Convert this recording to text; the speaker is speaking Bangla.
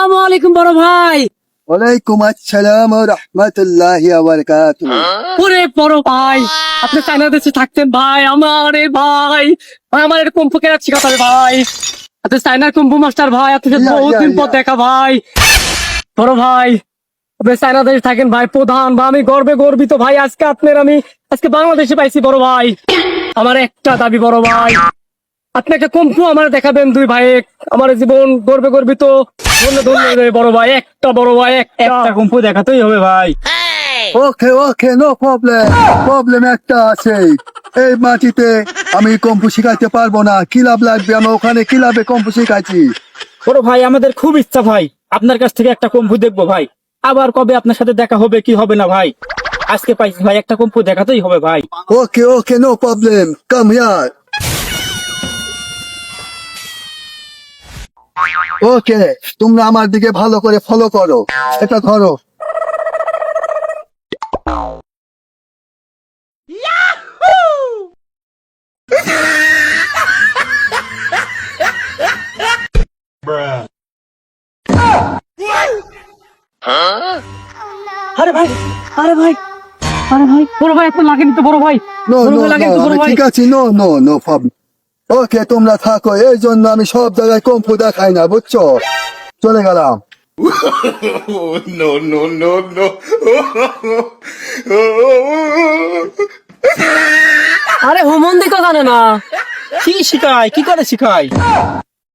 আসসালামু আলাইকুম বড় ভাই। ওয়ালাইকুম আসসালাম ওয়া রাহমাতুল্লাহি ওয়া বারাকাতুহু। ওরে বড় ভাই, আপনি চায়না দেশে থাকতেন ভাই, আমারে ভাই ভাই আমার এটা কুম্ফু কেরাত শিখাতে হবে ভাই। আপনি চায়নার কুম্ফু মাস্টার ভাই, আপনাদের ইয়া, বহুত ইয়া, দিন পর ইয়া। দেখা ভাই। বড় ভাই, আপনি চায়না দেশে থাকেন ভাই, প্রধান বা আমি গর্বে গর্বিত ভাই। আজকে বাংলাদেশে পাইছি বড় ভাই। আমার একটা দাবি বড় ভাই, আপনি একটা কুম্ফু আমার দেখাবেন দুই ভাই। আমার জীবন গর্বে গর্বিত, ধন্য ধন্য রে বড় ভাই। একটা বড় ভাই, একটা কুম্ফু দেখাতেই হবে ভাই। ওকে ওকে, নো প্রবলেম। প্রবলেম একটা আছে, এই মাটিতে আমি কম্পু শিখাইতে পারবো না। কি লাভ লাগবে? আমি ওখানে কি লাভে কম্পু শিখাইছি? বড় ভাই, আমাদের খুব ইচ্ছা ভাই আপনার কাছ থেকে একটা কুম্ফু দেখবো ভাই। আবার কবে আপনার সাথে দেখা হবে কি হবে না ভাই, আজকে পাইছি ভাই, একটা কুম্ফু দেখাতেই হবে ভাই। ওকে ওকে, নো প্রবলেম, কাম হিয়ার। ওকে, তোমরা আমার দিকে ভালো করে ফলো করো। এটা ধরো। আরে ভাই, আরে ভাই, আরে ভাই, বড় ভাই এত লাগেনি তো বড় ভাই। নো বড় নো ভাই লাগেনি নো, তো বড় আমি ভাই। ঠিক আছি। No no no problem. Okay, তোমরা থাকো, এই জন্য আমি সব জায়গায় কম্পু দেখাই না, বুঝছো? চলে গেলাম। No, no, no, no. আরে হুমন্দি কথা জানে না। কি শিখায়, কি করে শিখায়?